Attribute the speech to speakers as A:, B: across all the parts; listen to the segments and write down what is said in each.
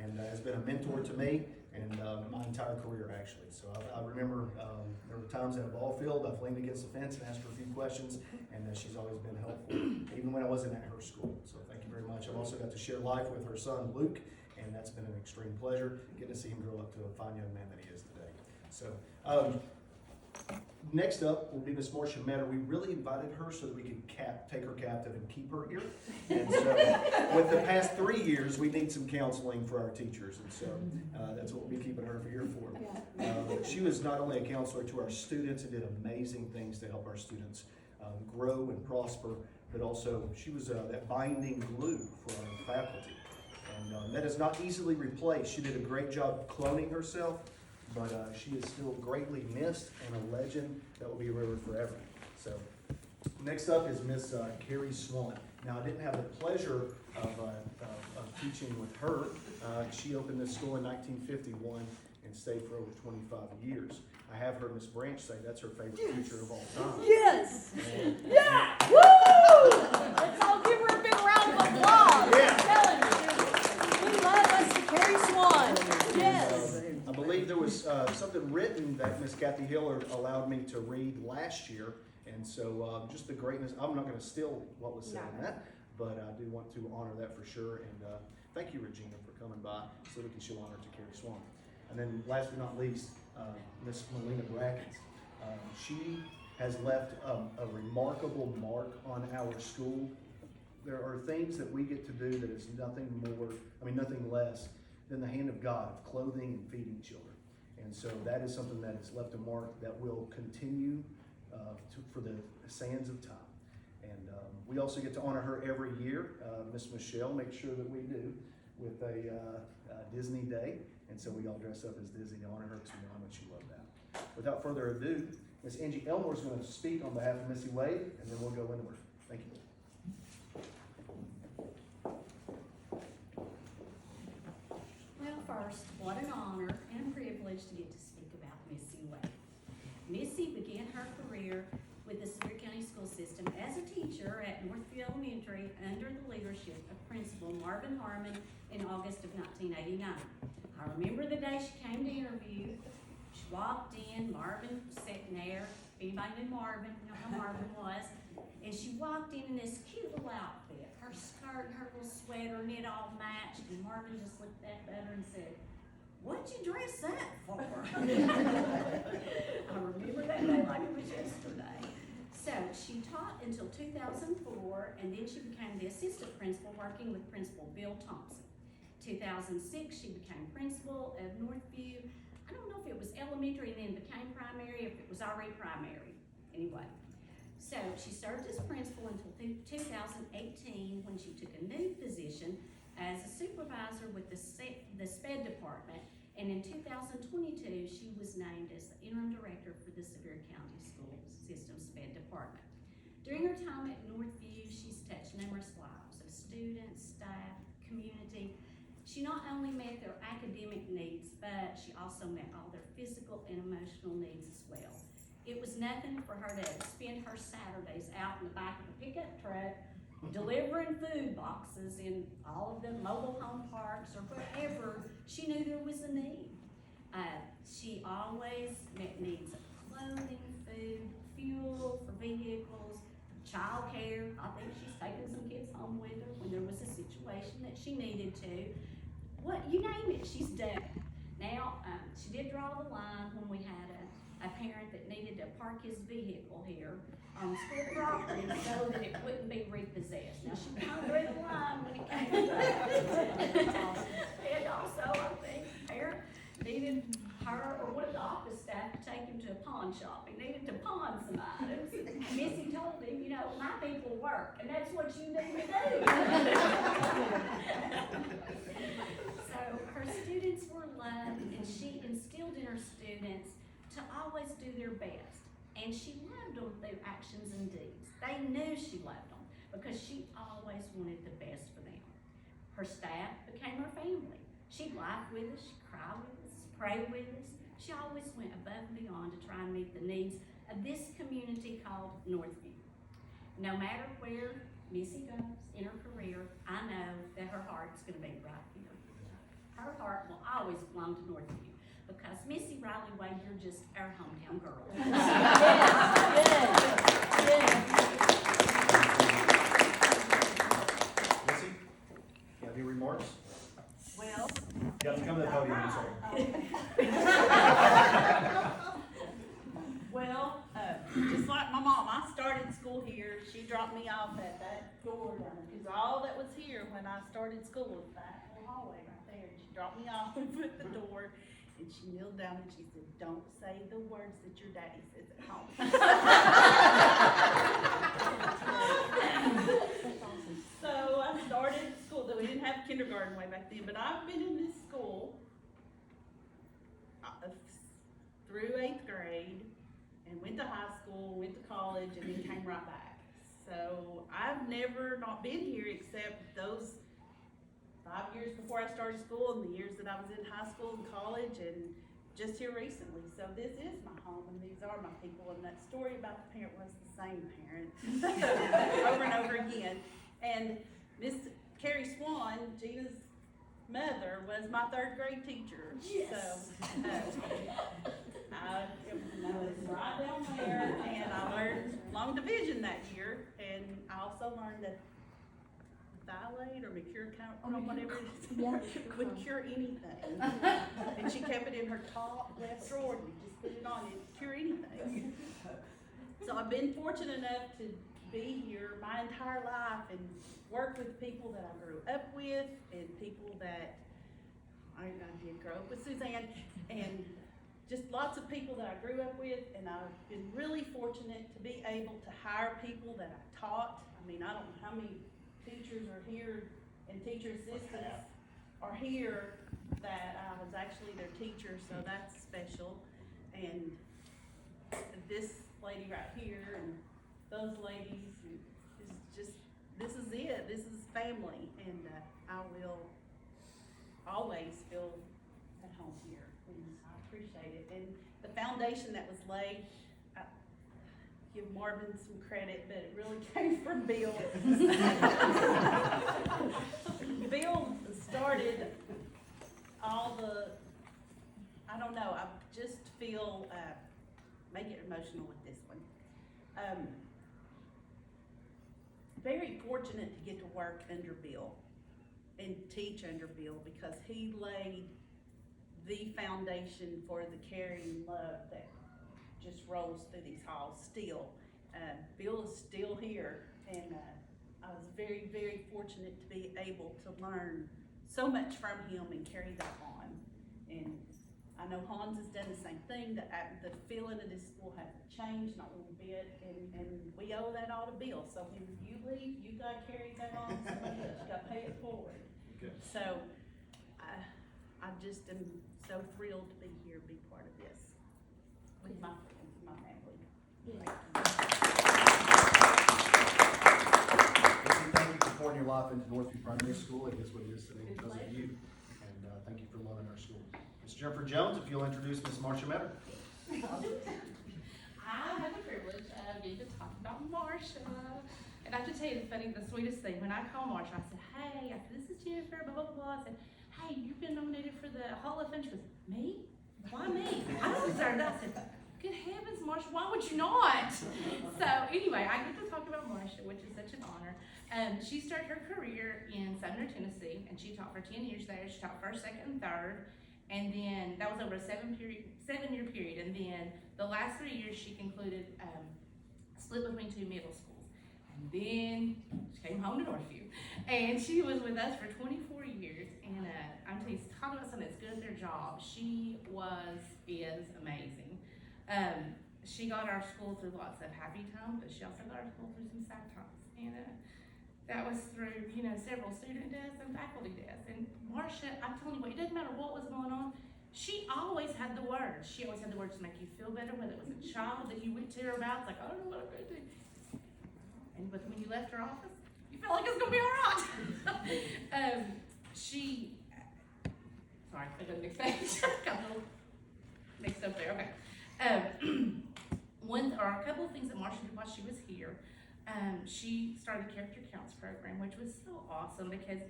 A: and has been a mentor to me and my entire career, actually. So I remember there were times at a ball field I've leaned against the fence and asked her a few questions, and she's always been helpful, even when I wasn't at her school. So thank you very much. I've also got to share life with her son, Luke, and that's been an extreme pleasure, getting to see him grow up to a fine young man that he is today. So next up will be Miss Marcia Metter. We really invited her so that we could take her captive and keep her here. And so with the past 3 years, we need some counseling for our teachers. And so that's what we'll be keeping her here for. She was not only a counselor to our students and did amazing things to help our students grow and prosper, but also she was that binding glue for our faculty. And that is not easily replaced. She did a great job cloning herself, but she is still greatly missed and a legend that will be remembered forever. So next up is Miss Carrie Swan. Now, I didn't have the pleasure of teaching with her. She opened this school in 1951 and stayed for over 25 years. I have heard Miss Branch say that's her favorite teacher of all time.
B: Yes! Yeah! Woo! Let's all give her a big round of applause.
A: Yeah.
B: I'm telling you. We love us Carrie Swan. Yes.
A: I believe there was something written that Miss Kathy Hiller allowed me to read last year, and so just the greatness. I'm not going to steal what was said in that, but I do want to honor that for sure. And thank you, Regina, for coming by so we can show honor to Carrie Swan. And then last but not least, Miss Melina Brackens. She has left a remarkable mark on our school. There are things that we get to do that is nothing less than the hand of God of clothing and feeding children. And so that is something that has left a mark that will continue for the sands of time. And we also get to honor her every year. Miss Michelle makes sure that we do with a Disney Day. And so we all dress up as Disney to honor her because we know how much she loved that. Without further ado, Miss Angie Elmore is going to speak on behalf of Missy Wade, and then we'll go into her. Thank you.
C: Well, first, what an honor and a privilege to get to speak about Missy Wade. Missy began her career with the Sevier County School System as a teacher at Northview Elementary under the leadership of Principal Marvin Harmon in August of 1989. I remember the day she came to interview. She walked in, Marvin was sitting there. If anybody knew Marvin, you know how Marvin was. And she walked in this cute little outfit. Her skirt and her little sweater knit all matched. And Marvin just looked at her and said, "What'd you dress that for?" I remember that day like it was yesterday. So she taught until 2004, and then she became the assistant principal working with Principal Bill Thompson. 2006, she became principal of Northview. I don't know if it was elementary and then became primary, if it was already primary. Anyway, so she served as principal until 2018 when she took a new position as a supervisor with the SPED department. And in 2022, she was named as the interim director for the Sevier County School System SPED department. During her time at Northview, she's touched numerous lives of students, staff, community. She not only met their academic needs, but she also met all their physical and emotional needs as well. It was nothing for her to spend her Saturdays out in the back of a pickup truck delivering food boxes in all of the mobile home parks or wherever she knew there was a need. She always met needs of clothing, food, fuel for vehicles, childcare. I think she's taken some kids home with her when there was a situation that she needed to. What, you name it, she's done it. Now, she did draw the line when we had a parent that needed to park his vehicle here on school property so that it wouldn't be repossessed. Now, she kind of drew the line when it came to that. And also, I think the parent needed her or one of the office staff to take him to a pawn shop. He needed to pawn some items. Missy told him, you know, my people work, and that's what you need to do. So her students were loved, and she instilled in her students to always do their best. And she loved them through actions and deeds. They knew she loved them because she always wanted the best for them. Her staff became her family. She'd laugh with us, she'd cry with us, pray with us. She always went above and beyond to try and meet the needs of this community called Northview. No matter where Missy goes in her career, I know that her heart's going to be right here. Her heart always belonged to Northview, because Missy Riley Way, you're just our hometown girl.
A: Missy, you have any remarks?
C: Well,
A: You have to come to the podium, I'm sorry.
D: Well, just like my mom, I started school here. She dropped me off at that door down there, because all that was here when I started school was that little hallway right there. And she dropped me off at the door, and she kneeled down and she said, "Don't say the words that your daddy says at home." So I started school, though we didn't have kindergarten way back then, but I've been in this school through 8th grade, and went to high school, went to college, and then came right back. So I've never not been here except those 5 years before I started school, and the years that I was in high school and college, and just here recently. So this is my home, and these are my people, and that story about the parent was the same parent over and over again. And Miss Carrie Swan, Gina's mother, was my 3rd grade teacher.
C: Yes.
D: So I was right down there, and I learned long division that year, and I also learned that phthalate or mercure count, or whatever it is, could cure anything. And she kept it in her top left drawer, and you just put it on, it cure anything. So I've been fortunate enough to be here my entire life and work with people that I grew up with, and people that I did grow up with Suzanne, and just lots of people that I grew up with, and I've been really fortunate to be able to hire people that I taught. I mean, I don't know how many teachers are here and teacher assistants are here that I was actually their teacher, so that's special. And this lady right here and those ladies is just, this is it. This is family, and I will always feel at home here, and I appreciate it. And the foundation that was laid, I give Marvin some credit, but it really came from Bill. Bill started all the, I don't know, I just feel, may get emotional with this one. Very fortunate to get to work under Bill and teach under Bill, because he laid the foundation for the caring love that just rolls through these halls still. Bill is still here, and I was very, very fortunate to be able to learn so much from him and carry that on. And I know Hans has done the same thing. The feeling of this school hasn't changed, not one bit, and we owe that all to Bill. So when you leave, you gotta carry that on to somebody else. You gotta pay it forward.
A: Okay.
D: So I just am so thrilled to be here, be part of this with my friends and my family.
A: Thank you for pouring your life into Northview Primary School. It is what it is today because of you. And thank you for loving our school. Ms. Jennifer Jones, if you'll introduce Ms. Marcia Metter.
B: I have the privilege of getting to talk about Marcia. And I have to tell you the sweetest thing. When I call Marcia, I said, hey, this is Jennifer, blah, blah, blah. I said, hey, you've been nominated for the Hall of Fame. She goes, me? Why me? I don't deserve that. I said, good heavens, Marcia, why would you not? So anyway, I get to talk about Marcia, which is such an honor. She started her career in Sumner, Tennessee, and she taught for 10 years there. She taught first, second, and third. And then that was over a 7-year period. And then the last 3 years she concluded split between 2 middle schools. And then she came home to Northview. And she was with us for 24 years. And I'm telling you, talking about something that's good at their job, she is amazing. She got our school through lots of happy times, but she also got our school through some sad times. And that was through, several student deaths and faculty deaths. And Marcia, I'm telling you what, it doesn't matter what was going on, she always had the words. She always had the words to make you feel better, whether it was a child that you went to her about, it's like, I don't know what I'm going to do. But when you left her office, you felt like it was going to be all right. Sorry, I got the next page. Got a little mixed up there, okay. A couple of things that Marcia did while she was here. She started the Character Counts program, which was so awesome because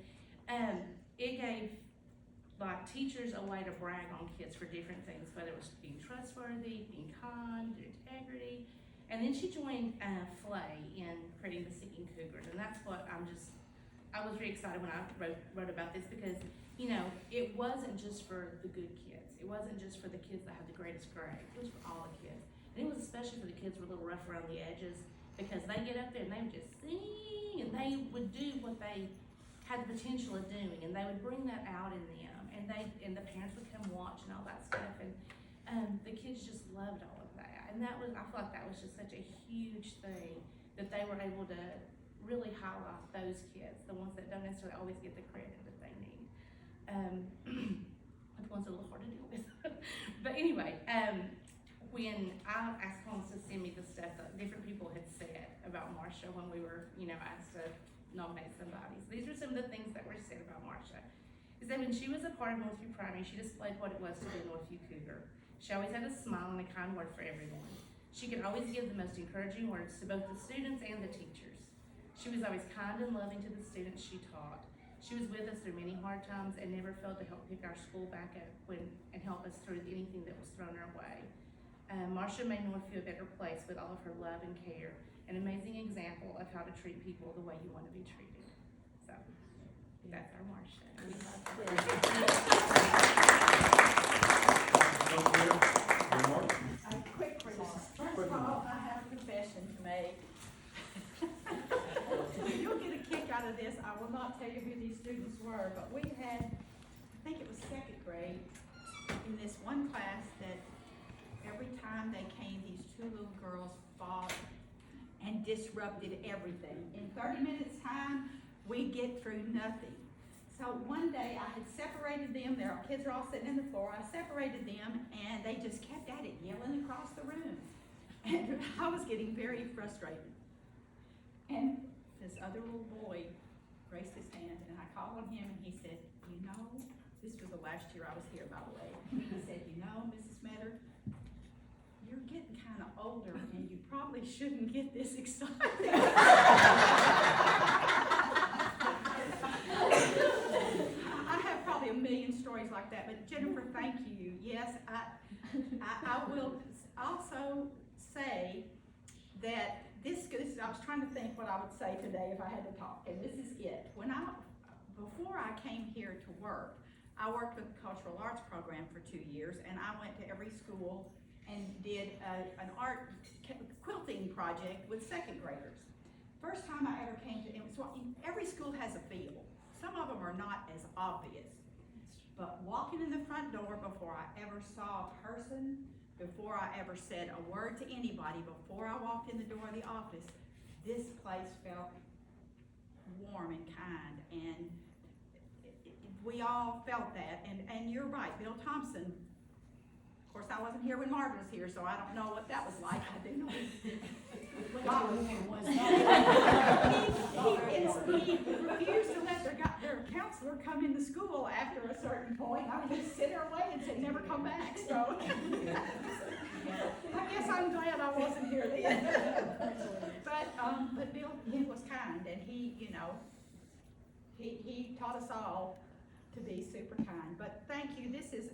B: it gave like teachers a way to brag on kids for different things, whether it was being trustworthy, being kind, integrity. And then she joined Flay in creating the Seeking Cougars, and that's what I was really excited when I wrote about this, because, you know, it wasn't just for the good kids. It wasn't just for the kids that had the greatest grades. It was for all the kids. And it was especially for the kids who were a little rough around the edges, because they get up there and they would just sing, and they would do what they had the potential of doing, and they would bring that out in them, and the parents would come watch and all that stuff, and the kids just loved all of that. And I feel like that was just such a huge thing, that they were able to really highlight those kids, the ones that don't necessarily always get the credit that they need. The ones that are a little hard to deal with. But anyway, when I asked Holmes to send me the stuff that different people had said about Marsha when we were, you know, asked to nominate somebody. So these are some of the things that were said about Marsha. Is that when she was a part of Northview Primary, she displayed what it was to be a Northview Cougar. She always had a smile and a kind word for everyone. She could always give the most encouraging words to both the students and the teachers. She was always kind and loving to the students she taught. She was with us through many hard times and never failed to help pick our school back up and help us through anything that was thrown our way. Marsha made Northview a better place with all of her love and care, an amazing example of how to treat people the way you want to be treated. So, that's our Marsha. We love her.
D: Quick remarks. First of all, I have a confession to make. You'll get a kick out of this. I will not tell you who these students were, but we had, I think it was second grade, in this one class that every time they came, these two little girls fought and disrupted everything. In 30 minutes time, we get through nothing. So one day I had separated them, their kids are all sitting on the floor, I separated them and they just kept at it, yelling across the room. And I was getting very frustrated. And this other little boy raised his hand and I called on him and he said, you know, this was the last year I was here, by the way. He said, you know, Mrs. Metter, you're getting kind of older and you probably shouldn't get this excited. I have probably a million stories like that, but Jennifer, thank you. Yes, I will also say that I was trying to think what I would say today if I had to talk, and this is it. Before I came here to work, I worked with the Cultural Arts Program for 2 years, and I went to every school and did an art quilting project with second graders. First time I ever came to, every school has a feel. Some of them are not as obvious, but walking in the front door before I ever saw a person, before I ever said a word to anybody, before I walked in the door of the office, this place felt warm and kind, and we all felt that, and you're right, Bill Thompson. Of course, I wasn't here when Marvin was here, so I don't know what that was like. I do know he refused to let their counselor come into school after a certain point. I would just sit there away and say, never come back. So I guess I'm glad I wasn't here then. But Bill, he was kind, and he taught us all to be super kind. But thank you. This is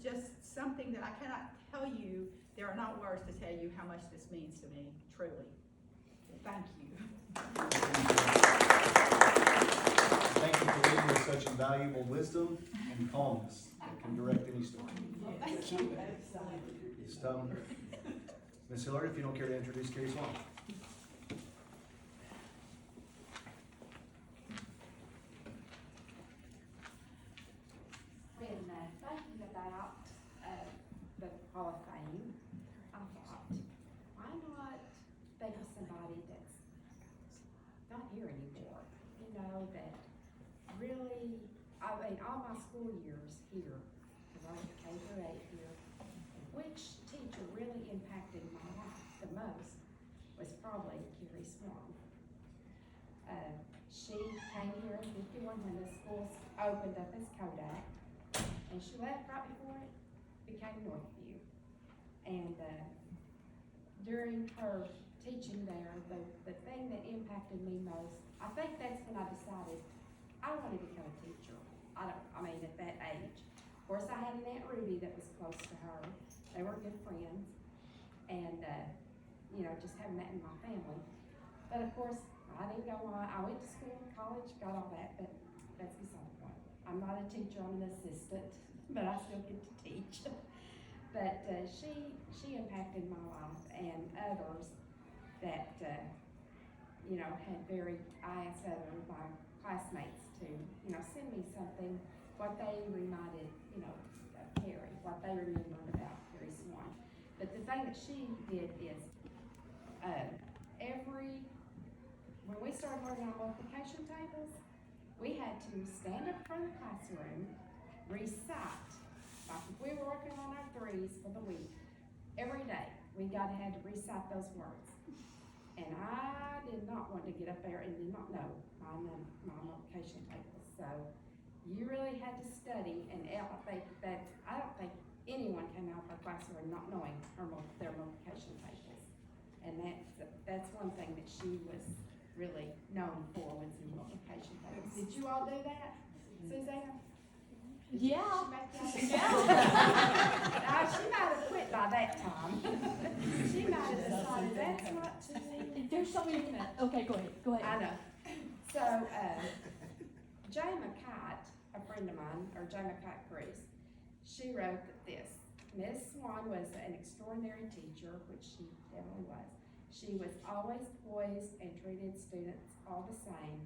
D: just something that I cannot tell you. There are not words to tell you how much this means to me, truly. Thank you.
A: Thank you for leading with such invaluable wisdom and calmness that can direct any story.
D: Thank you.
A: Just, Ms. Hillard, if you don't care to introduce Carrie Swan.
E: When thinking about the Hall of Fame, I thought, why not think of somebody that's not here anymore? You know, that really, I mean, all my school years here, because I went K-8 here, which teacher really impacted my life the most was probably Carrie Swan. She came here in 51 when the schools opened up as Kodak. And she left right before it became Northview. And during her teaching there, the thing that impacted me most, I think that's when I decided I wanted to become a teacher. At that age. an Aunt Ruby that was close to her. They were good friends, and, you know, just having that in my family. But of course, I didn't go on, I went to school, college, got all that, but that's beside the point. I'm not a teacher, I'm an assistant, but I still get to teach. But she impacted my life and others that, you know, I asked other of my classmates to, you know, send me something, what they reminded, you know, of Carrie, what they remembered about Carrie Swan. But the thing that she did is, when we started learning our multiplication tables, we had to stand up in front of the classroom, recite, like if we were working on our threes for the week, every day, we had to recite those words. And I did not want to get up there and did not know my multiplication tables. So you really had to study, and I don't think anyone came out of our classroom not knowing their multiplication tables. And that's one thing that she was really known for, was the multiplication tables. Did you all do that, Suzanne?
B: Yeah.
E: She might have quit by that time. She might have decided that's not to me.
B: There's so many, okay, go ahead.
E: I know. So, Jay McKite, a friend of mine, or Jay McKite Cruz, she wrote this: Miss Swan was an extraordinary teacher, which she definitely was. She was always poised and treated students all the same.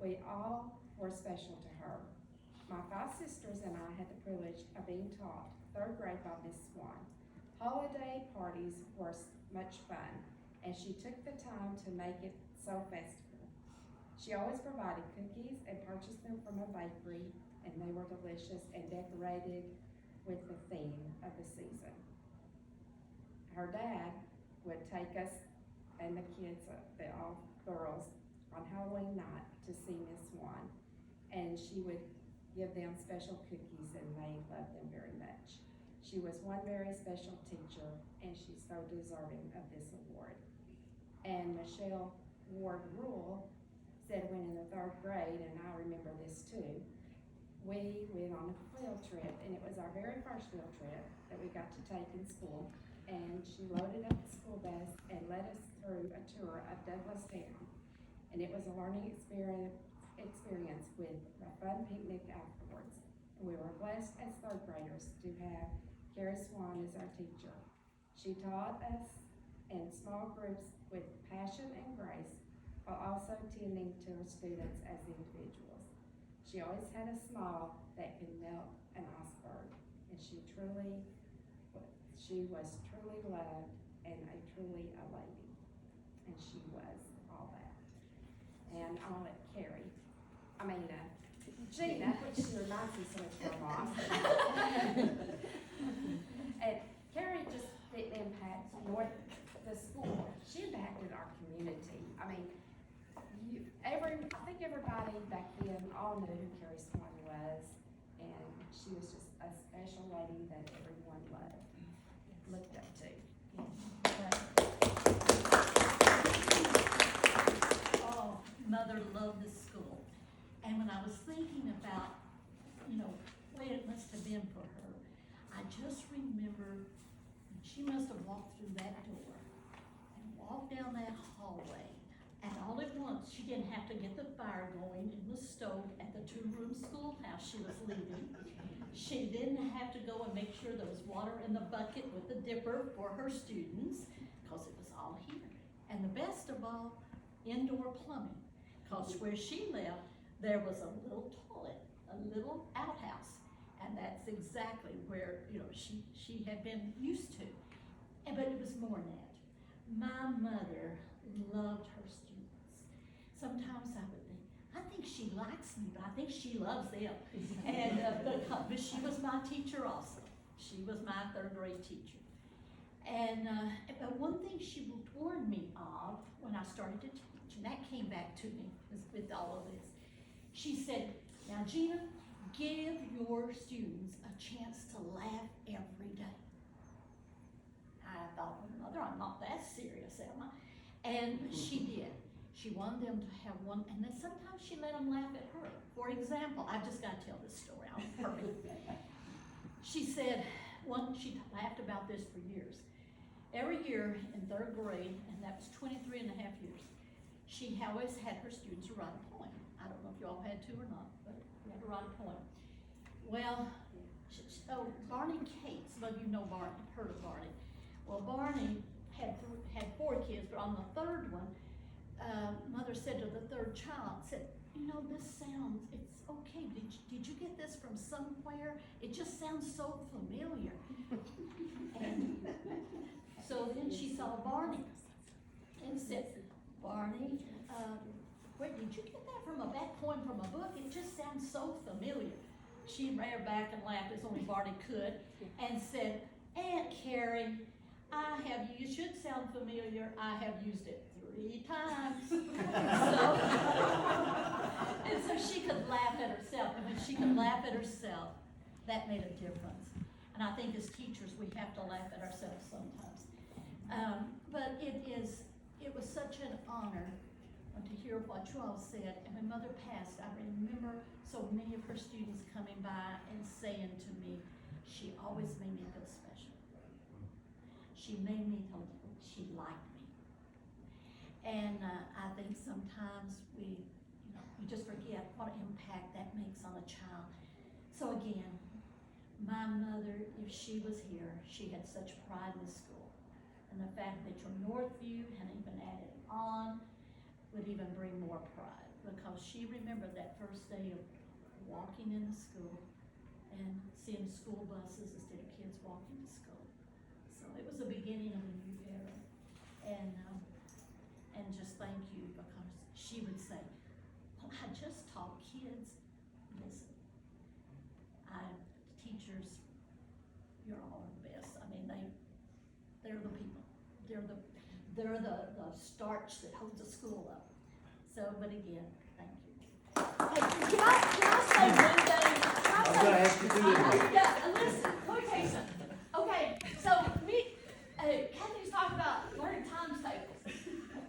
E: We all were special to her. My 5 sisters and I had the privilege of being taught 3rd grade by Miss Swan. Holiday parties were much fun, and she took the time to make it so festival. She always provided cookies and purchased them from a bakery, and they were delicious and decorated with the theme of the season. Her dad would take us and the kids, all girls, on Halloween night to see Miss Swan, and she would give them special cookies, and they loved them very much. She was one very special teacher, and she's so deserving of this award. And Michelle Ward Rule said when in the 3rd grade, and I remember this too, we went on a field trip, and it was our very first field trip that we got to take in school, and she loaded up the school bus and led us through a tour of Douglas Town. And it was a learning experience with a fun picnic afterwards. And we were blessed as 3rd graders to have Carrie Swan as our teacher. She taught us in small groups with passion and grace, while also tending to her students as individuals. She always had a smile that could melt an iceberg, and she was truly loved and truly a lady. And she was all that. And I'll let Gina, which reminds me so much of her mom. And Carrie just didn't impact the school. She impacted our community. I mean, I think everybody back then all knew who Carrie Swan was, and she was just a special lady that everyone looked up to.
F: Oh, Mother loved this school. And when I was thinking about, you know, what it must have been for her, I just remember she must have walked through that door and walked down that hallway. And all at once, she didn't have to get the fire going in the stove at the 2-room schoolhouse she was leaving. She didn't have to go and make sure there was water in the bucket with the dipper for her students, because it was all here. And the best of all, indoor plumbing, because where she lived, there was a little toilet, a little outhouse, and that's exactly where, you know, she had been used to. But it was more than that. My mother loved her students. Sometimes I would think, I think she likes me, but I think she loves them. And but she was my teacher also. She was my 3rd grade teacher. And but one thing she warned me of when I started to teach, and that came back to me with all of this. She said, now Gina, give your students a chance to laugh every day. I thought, well, Mother, I'm not that serious, am I? And she did. She wanted them to have one, and then sometimes she let them laugh at her. For example, I just got to tell this story. I'm perfect. she said, she laughed about this for years. Every year in 3rd grade, and that was 23 and a half years, she always had her students write a poem. I don't know if you all had to or not, but we had to write a poem. Well, Barney Kate, some of you know Barney, heard of Barney. Well, Barney had 4 kids, but on the 3rd one, mother said to the 3rd child, said, you know, this sounds, it's okay, did you get this from somewhere? It just sounds so familiar. And so then she saw Barney and said, Barney, where did you get that from? That poem from a book? It just sounds so familiar. She ran back and laughed as only Barney could and said, Aunt Carrie, you should sound familiar, I have used it 3 times. And so she could laugh at herself, and when she could laugh at herself, that made a difference. And I think as teachers, we have to laugh at ourselves sometimes. But it was such an honor to hear what you all said. And when Mother passed, I remember so many of her students coming by and saying to me, she always made me feel special. She made me feel she liked me. And I think sometimes we just forget what impact that makes on a child. So again, my mother, if she was here, she had such pride in the school. And the fact that your Northview hadn't even added on would even bring more pride, because she remembered that first day of walking in the school and seeing school buses instead of kids walking to school. So it was the beginning of a new era. And just thank you, because she would say, well, I just taught kids. Listen, teachers, you're all the best. I mean, they're the people. They're the starch that holds the school up. So, but again, thank you.
G: Hey, can I say one thing?
H: I'm gonna ask you to do it.
G: Yeah, listen, let me tell you something. Okay, so Kathy's talking about learning times tables.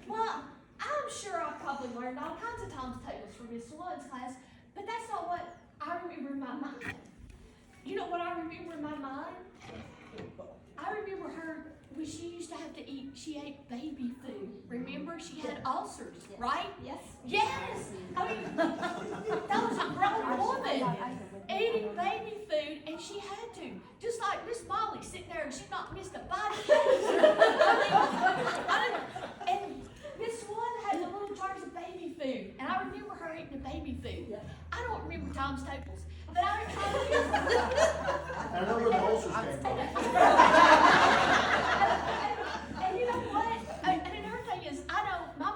G: Well, I'm sure I probably learned all kinds of times tables from Miss Swan's class, but that's not what I remember in my mind. You know what I remember in my mind? I remember her when she used to have to eat, she ate baby food. Remember? She had ulcers, right?
E: Yes.
G: Yes! I mean, that was a grown woman eating baby food, and she had to. Just like Miss Molly sitting there and she's not missed a bite of and Miss Swan had the little jars of baby food, and I remember her eating the baby food. I don't remember times tables, but I remember.
A: I know where the ulcers came from.
G: And you know what? And another thing is, I know my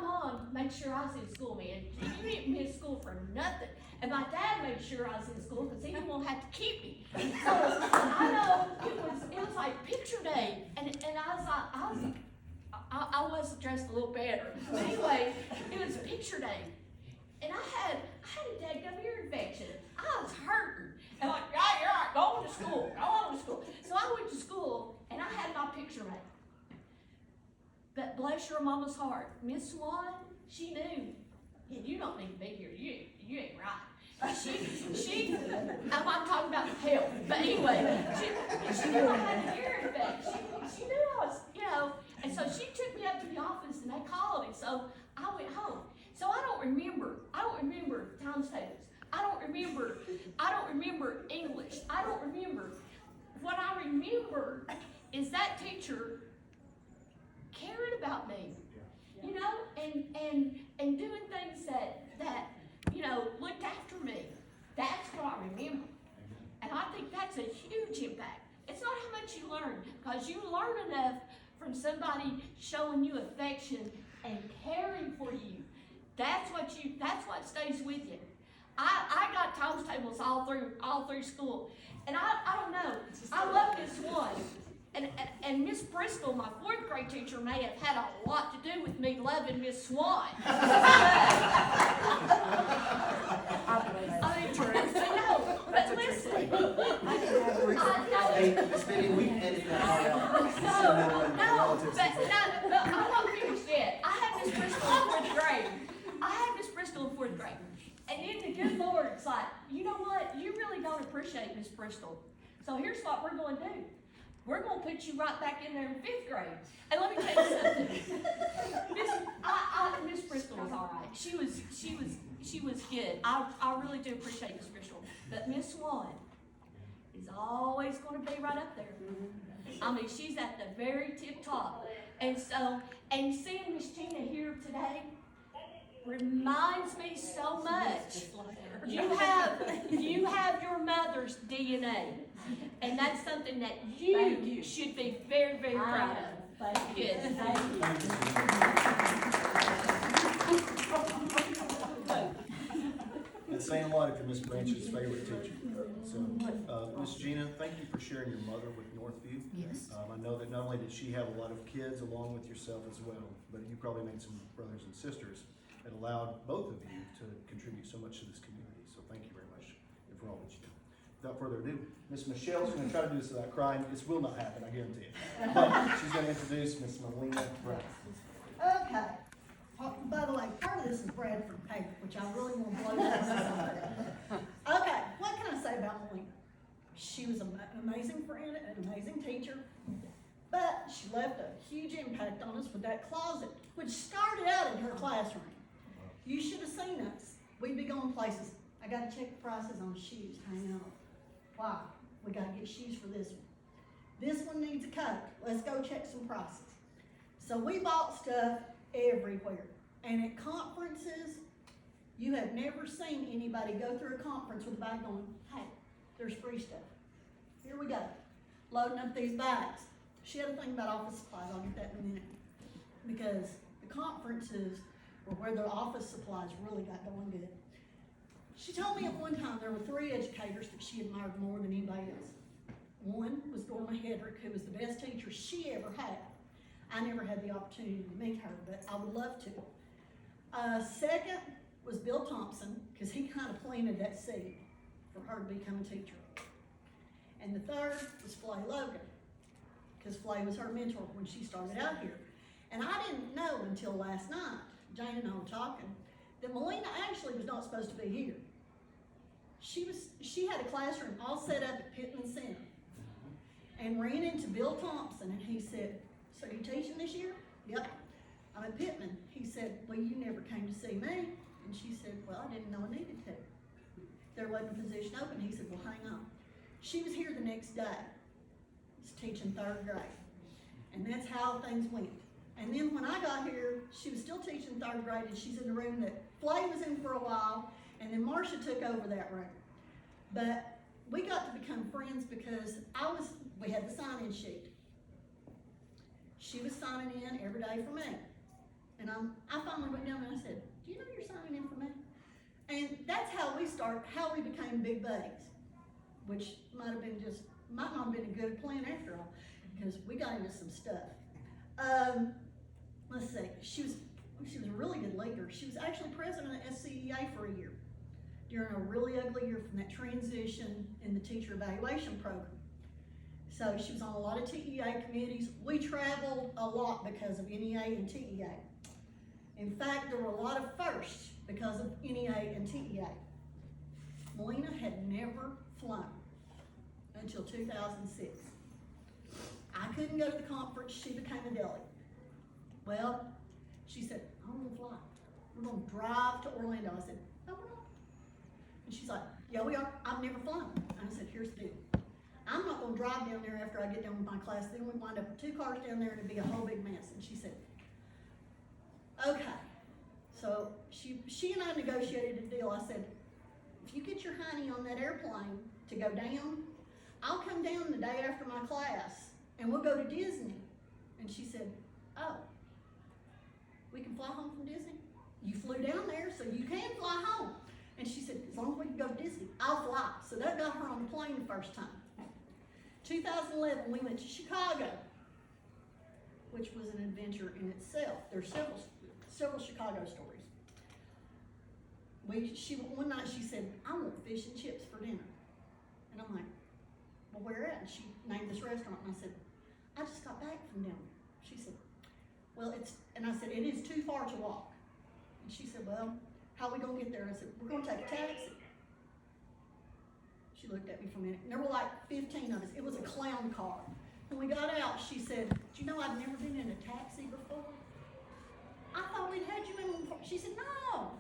G: mom made sure I was in school, man. You didn't miss school for nothing. And my dad made sure I was in school because he didn't want to have to keep me. So I know it was like picture day, and I was dressed a little better. But anyway, it was picture day, and I had a dadgum ear infection. I was hurting, and like, yeah, you're right, go on to school, go on to school. So I went to school, and I had my picture made. But bless your mama's heart, Miss Swan, she knew, yeah, you don't need to be here, you ain't right. I'm not talking about health, but anyway, she knew I had an ear infection. She knew I was, and so she took me up to the office and they called, and so I went home. So I don't remember times tables. I don't remember English. I don't remember. What I remember is that teacher cared about me, and doing things that looked after me. That's what I remember. And I think that's a huge impact. It's not how much you learn, because you learn enough from somebody showing you affection and caring for you. That's what stays with you. I got times tables all through school. And I don't know, I love Miss Swan. And Miss Bristol, my 4th grade teacher, may have had a lot to do with me loving Miss Swan. I mean, no, but listen.
H: Hey, Miss Minnie, we can edit that part out.
G: No, but I'm not finished yet. I had Miss Bristol in 4th grade. And then the good Lord's like, you know what? You really don't appreciate Miss Bristol. So here's what we're gonna do. We're gonna put you right back in there in 5th grade. And let me tell you something. Miss Bristol was all right. She was good. I really do appreciate Miss Bristol. But Miss Swan is always gonna be right up there. I mean, she's at the very tip top. And so, and seeing Miss Gina here today reminds me so much. You have your mother's DNA. And that's something that you should be very, very proud of.
F: Thank you.
G: Good.
A: That's saying a lot if you're Miss Branch's favorite teacher. So, Miss Gina, thank you for sharing your mother with Northview.
C: Yes.
A: I know that not only did she have a lot of kids along with yourself as well, but you probably made some brothers and sisters that allowed both of you to contribute so much to this community. So thank you very much for all that you do. Without further ado, Miss Michelle's going to try to do this without crying. This will not happen, I guarantee it. But she's going to introduce Miss Melina Brown.
I: Okay. By the way, part of this is Bradford paper, which I really want to blow that up. Okay, what can I say about Melina? She was an amazing friend, an amazing teacher, but she left a huge impact on us with that closet, which started out in her classroom. You should have seen us. We'd be going places. I got to check the prices on shoes. Hang on. Wow, we got to get shoes for this one. This one needs a coat. Let's go check some prices. So we bought stuff everywhere. And at conferences, you have never seen anybody go through a conference with a bag going, hey, there's free stuff. Here we go. Loading up these bags. She had a thing about office supplies. I'll get that in a minute. Because the conferences were where the office supplies really got going good. She told me at one time there were 3 educators that she admired more than anybody else. One was Norma Hedrick, who was the best teacher she ever had. I never had the opportunity to meet her, but I would love to. Second was Bill Thompson, because he kind of planted that seed for her to become a teacher. And the third was Flay Logan, because Flay was her mentor when she started out here. And I didn't know until last night, Jane and I were talking, that Melina actually was not supposed to be here. She had a classroom all set up at Pittman Center and ran into Bill Thompson, and he said, so you teaching this year? Yep, I'm at Pittman. He said, well, you never came to see me. And she said, well, I didn't know I needed to. There wasn't a position open. He said, well, hang on. She was here the next day, was teaching 3rd grade. And that's how things went. And then when I got here, she was still teaching 3rd grade, and she's in the room that Flay was in for a while, and then Marcia took over that room. But we got to become friends because we had the sign-in sheet. She was signing in every day for me. And I finally went down and I said, do you know you're signing in for me? And that's how we became big buddies, which might not have been a good plan after all, because we got into some stuff. Let's see, she was a really good leader. She was actually president of SCEA for a year, during a really ugly year from that transition in the teacher evaluation program. So she was on a lot of TEA committees. We traveled a lot because of NEA and TEA. In fact, there were a lot of firsts because of NEA and TEA. Melina had never flown until 2006. I couldn't go to the conference. She became a delegate. Well, she said, I'm gonna fly. We're gonna drive to Orlando. I said, no, we're not. And she's like, yeah, we are. I've never flown. And I said, here's the deal. I'm not gonna drive down there after I get done with my class. Then we wind up with 2 cars down there and it'd be a whole big mess. And she said, okay. So she and I negotiated a deal. I said, if you get your honey on that airplane to go down, I'll come down the day after my class and we'll go to Disney. And she said, oh, we can fly home from Disney? You flew down there, so you can fly home. And she said, as long as we can go to Disney, I'll fly. So that got her on the plane the first time. 2011, we went to Chicago, which was an adventure in itself. There's several Chicago stories. One night she said, I want fish and chips for dinner. And I'm like, well, where at? And she named this restaurant, and I said, I just got back from down there. She said, well, and I said, it is too far to walk. And she said, well, how are we gonna get there? And I said, we're gonna take a taxi. She looked at me for a minute, and there were like 15 of us clown car. When we got out, she said, "Do you know I've never been in a taxi before? I thought we'd had you in one before." She said, no,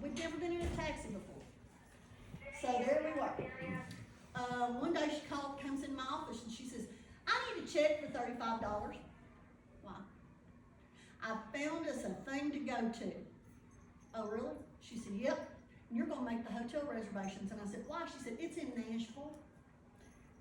I: we've never been in a taxi before. So there we were. One day she called, comes in my office, and she says, "I need a check for $35. Why? "I found us a thing to go to." "Oh, really?" She said, "Yep. And you're gonna make the hotel reservations." And I said, "Why?" She said, "It's in Nashville."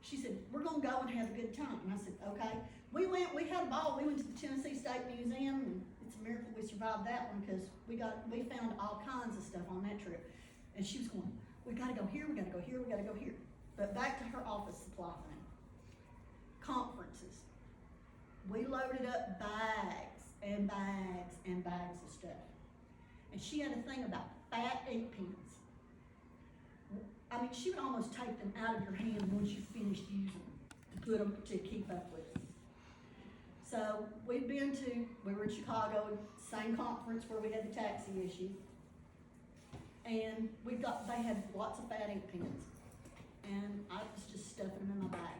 I: She said, "We're gonna go and have a good time." And I said, "Okay." We had a ball. We went to the Tennessee State Museum, and it's a miracle we survived that one, because we found all kinds of stuff on that trip. And she was going, "We gotta go here, we gotta go here, we gotta go here." But back to her office supply thing. Conferences. We loaded up bags and bags and bags of stuff. And she had a thing about fat ink pens. I mean, she would almost take them out of your hand once you finished using them to put them to keep up with it. So we were in Chicago, same conference where we had the taxi issue. And they had lots of fat ink pens. And I was just stuffing them in my bag.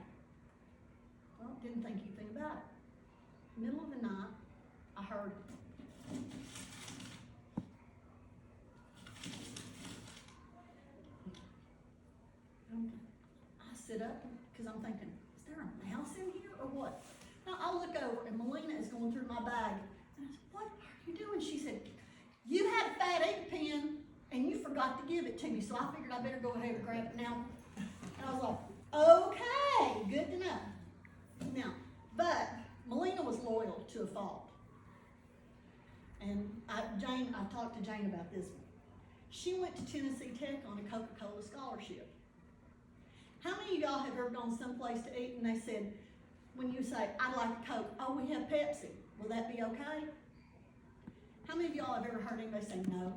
I: Well, didn't think anything about it. Middle of the night, I heard I sit up, because I'm thinking, is there a mouse in here or what? Now I look over, and Melina is going through my bag. And I said, "What are you doing?" She said, "You had a fat ink pen, and you forgot to give it to me, so I figured I better go ahead and grab it now." And I was like, okay, good to know. Now, but Melina was loyal to a fault. And I talked to Jane about this one. She went to Tennessee Tech on a Coca-Cola scholarship. How many of y'all have ever gone someplace to eat and they said, when you say, "I'd like a Coke," "Oh, we have Pepsi. Will that be okay?" How many of y'all have ever heard anybody say no?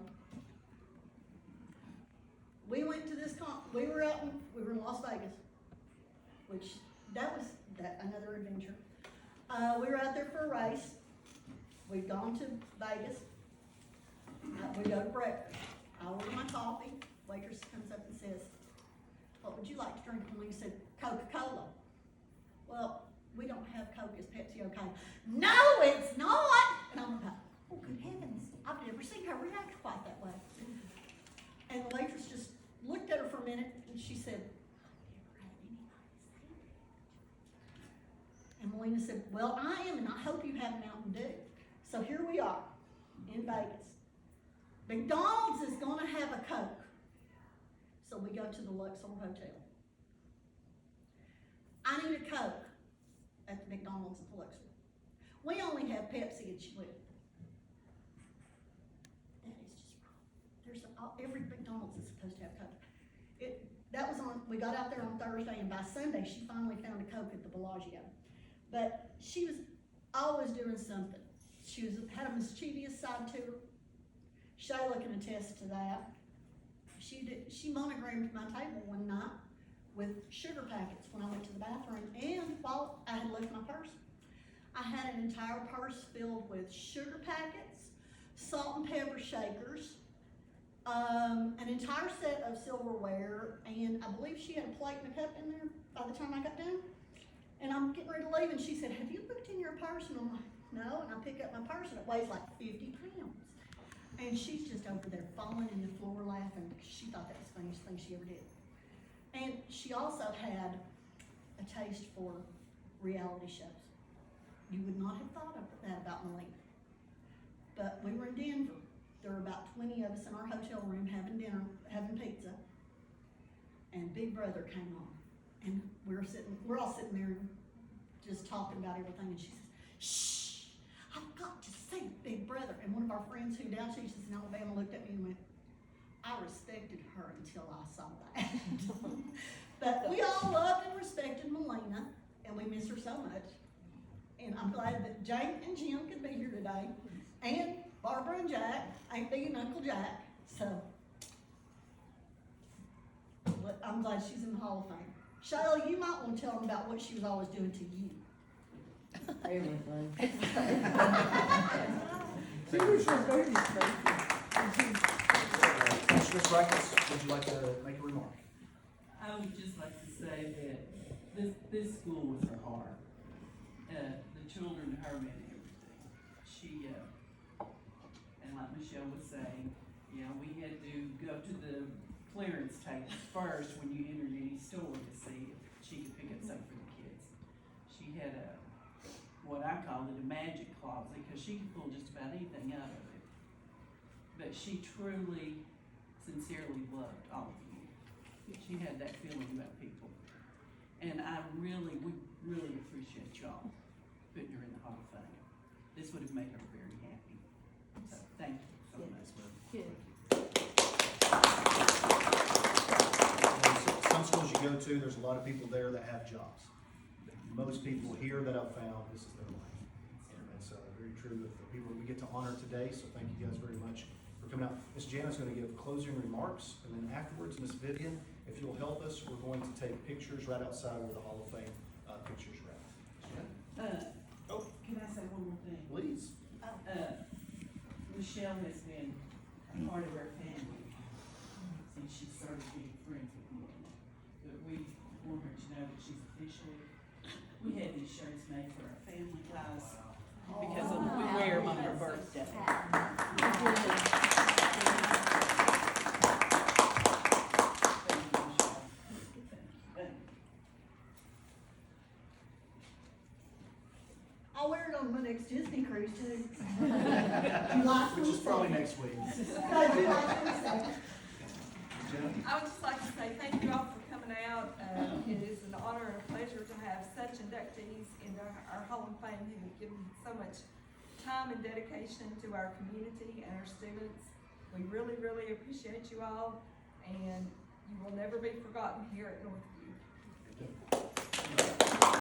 I: We went to this we were in Las Vegas, which that was another adventure. We were out there for a race. We'd gone to Vegas. We go to breakfast. I order my coffee. Waitress comes up and says, "What would you like to drink?" And we said, "Coca-Cola." "Well, we don't have Coke. Is Pepsi okay?" "No, it's not." And I'm like, oh, good heavens. I've never seen her react quite that way. And the waitress just looked at her for a minute, and she said, "I've never had anybody say that." And Melina said, "Well, I am, and I hope you have Mountain Dew." So here we are in Vegas. McDonald's is gonna have a Coke. So we go to the Luxor Hotel. I need a Coke at the McDonald's at the Luxor. We only have Pepsi, and she went, "That is just wrong. Every McDonald's is supposed to have Coke." We got out there on Thursday, and by Sunday, she finally found a Coke at the Bellagio. But she was always doing something. She had a mischievous side to her. Shayla can attest to that. She monogrammed my table one night with sugar packets when I went to the bathroom, and while I had left my purse. I had an entire purse filled with sugar packets, salt and pepper shakers, an entire set of silverware, and I believe she had a plate and a cup in there by the time I got done. And I'm getting ready to leave, and she said, "Have you looked in your purse?" And I'm like, "No." And I pick up my purse, and it weighs like 50 pounds. And she's just over there falling in the floor laughing, because she thought that was the funniest thing she ever did. And she also had a taste for reality shows. You would not have thought of that about Melina. But we were in Denver. There were about 20 of us in our hotel room having dinner, having pizza. And Big Brother came on. And we're all sitting there just talking about everything. And she says, "Shh, I've got to say Big Brother." And one of our friends who down she's in Alabama looked at me and went, "I respected her until I saw that." But we all loved and respected Melina, and we miss her so much. And I'm glad that Jake and Jim could be here today, and Barbara and Jack, Aunt Bee and Uncle Jack. So I'm glad she's in the Hall of Fame. Shayla, you might want to tell them about what she was always doing to you.
J: Everything.
A: Ms. Ricketts, would you like to make a remark?
J: I would just like to say that
K: this school was her heart. The children, her meant everything. She, and like Michelle was saying, you know, we had to go to the clearance tables first when you entered any store to see if she could pick up something for the kids. She had what I call it a magic closet, because she could pull just about anything out of it. But she truly, sincerely loved all of you. She had that feeling about people. And we really appreciate y'all putting her in the Hall of Fame. This would have made her very happy. So, thank you so much.
F: Good.
A: Some schools you go to, there's a lot of people there that have jobs. Most people here that I've found, this is their life. And that's very true with the people that we get to honor today, so thank you guys very much for coming out. Ms. Jana's gonna give closing remarks, and then afterwards, Ms. Vivian, if you'll help us, we're going to take pictures right outside where the Hall of Fame pictures are at. Ms. Jana? Oh.
K: Can I say one more thing?
A: Please.
K: Michelle has been a part of our family since she started being friends with me. But we want her to know that she's officially, we had these shirts made for our family guys because we wear them on her birthday.
I: I'll wear it on my next Disney cruise too. July
A: Which is probably next week.
I: No, July 22nd.
A: Jenna?
L: I would just like to say thank you all for coming out. It is an honor and a pleasure to have such inductees into our Hall of Fame who have given so much time and dedication to our community and our students. We really, really appreciate you all, and you will never be forgotten here at Northview.